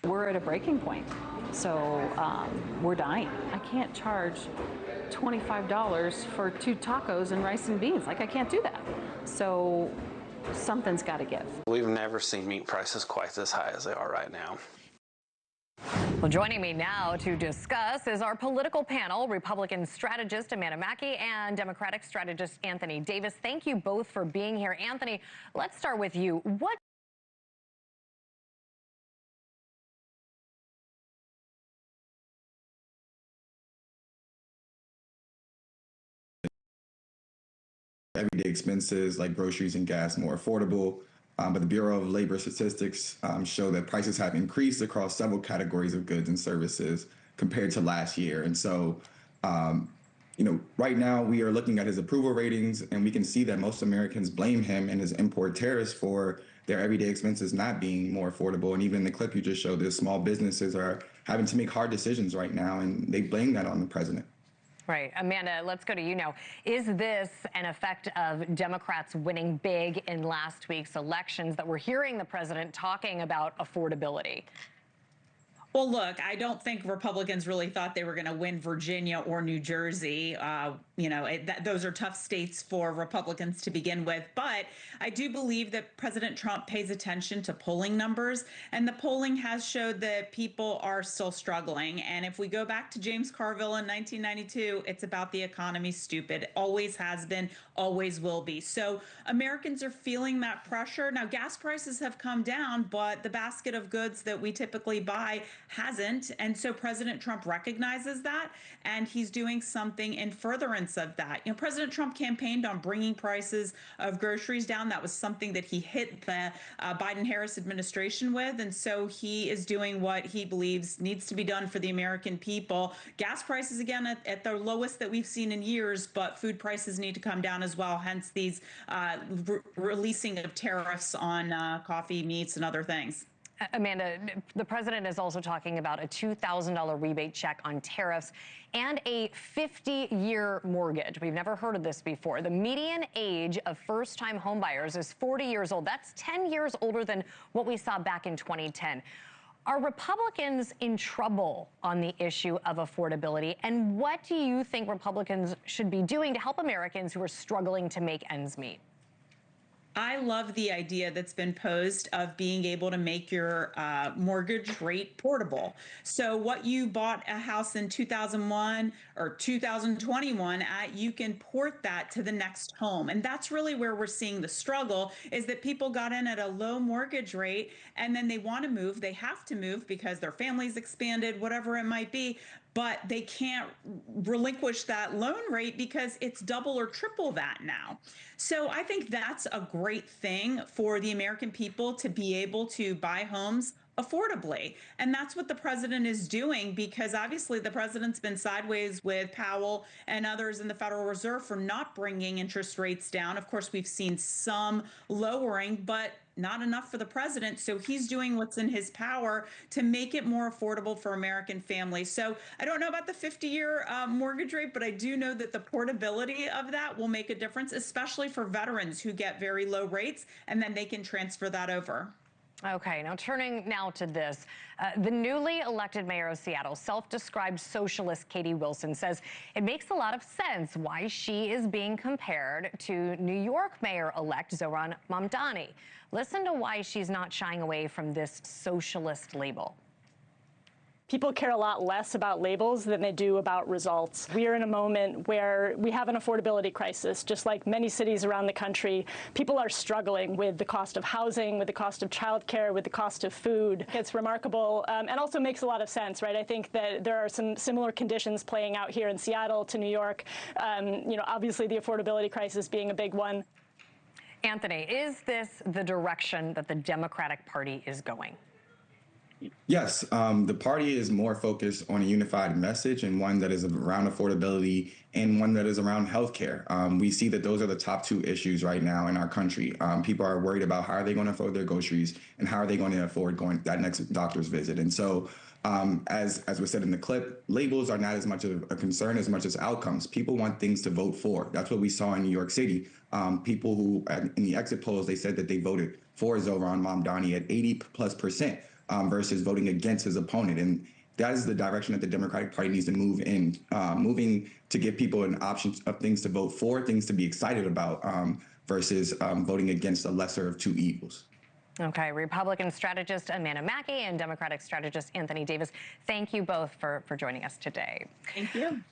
We're at a breaking point, so we're dying. I can't charge $25 for 2 tacos and rice and beans. Like, I can't do that. So something's got to give. We've never seen meat prices quite this high as they are right now. Well, joining me now to discuss is our political panel, Republican strategist Amanda Makki and Democratic strategist Anthony Davis. Thank you both for being here. Anthony, let's start with you. What everyday expenses like groceries and gas more affordable. But the Bureau of Labor Statistics show that prices have increased across several categories of goods and services compared to last year. And so, right now we are looking at his approval ratings, and we can see that most Americans blame him and his import tariffs for their everyday expenses not being more affordable. And even in the clip you just showed, the small businesses are having to make hard decisions right now, and they blame that on the president. Right. Amanda, let's go to you now. Is this an effect of Democrats winning big in last week's elections that we're hearing the president talking about affordability? Well, look, I don't think Republicans really thought they were going to win Virginia or New Jersey. Those are tough states for Republicans to begin with. But I do believe that President Trump pays attention to polling numbers, and the polling has showed that people are still struggling. And if we go back to James Carville in 1992, it's about the economy, stupid. It always has been, always will be. So Americans are feeling that pressure. Now, gas prices have come down, but the basket of goods that we typically buy hasn't. And so President Trump recognizes that, and he's doing something in furtherance of that. President Trump campaigned on bringing prices of groceries down. That was something that he hit the Biden-Harris administration with. And so he is doing what he believes needs to be done for the American people. Gas prices, again, at the lowest that we've seen in years, but food prices need to come down as well. Hence these releasing of tariffs on coffee, meats, and other things. Amanda, the president is also talking about a $2,000 rebate check on tariffs and a 50-year mortgage. We've never heard of this before. The median age of first-time homebuyers is 40 years old. That's 10 years older than what we saw back in 2010. Are Republicans in trouble on the issue of affordability? And what do you think Republicans should be doing to help Americans who are struggling to make ends meet? I love the idea that's been posed of being able to make your mortgage rate portable. So what you bought a house in 2001 or 2021 at, you can port that to the next home. And that's really where we're seeing the struggle, is that people got in at a low mortgage rate and then they want to move. They have to move because their family's expanded, whatever it might be, but they can't relinquish that loan rate because it's double or triple that now. So I think that's a great thing for the American people to be able to buy homes affordably. And that's what the president is doing, because obviously the president's been sideways with Powell and others in the Federal Reserve for not bringing interest rates down. Of course, we've seen some lowering, but not enough for the president. So he's doing what's in his power to make it more affordable for American families. So I don't know about the 50-year mortgage rate, but I do know that the portability of that will make a difference, especially for veterans who get very low rates, and then they can transfer that over. Okay, now turning now to this. The newly elected mayor of Seattle, self-described socialist Katie Wilson, says it makes a lot of sense why she is being compared to New York Mayor-elect Zohran Mamdani. Listen to why she's not shying away from this socialist label. People care a lot less about labels than they do about results. We are in a moment where we have an affordability crisis, just like many cities around the country. People are struggling with the cost of housing, with the cost of childcare, with the cost of food. It's remarkable and also makes a lot of sense, right? I think that there are some similar conditions playing out here in Seattle to New York. Obviously the affordability crisis being a big one. Anthony, is this the direction that the Democratic Party is going? Yes, the party is more focused on a unified message, and one that is around affordability and one that is around healthcare. We see that those are the top 2 issues right now in our country. People are worried about how are they going to afford their groceries and how are they going to afford going that next doctor's visit. And so as was said in the clip, labels are not as much of a concern as much as outcomes. People want things to vote for. That's what we saw in New York City. People who in the exit polls, they said that they voted for Zohran Mamdani at 80+%. versus voting against his opponent. And that is the direction that the Democratic Party needs to move in, moving to give people an option of things to vote for, things to be excited about, versus voting against the lesser of two evils. Okay, Republican strategist Amanda Makki and Democratic strategist Anthony Davis, thank you both for joining us today. Thank you.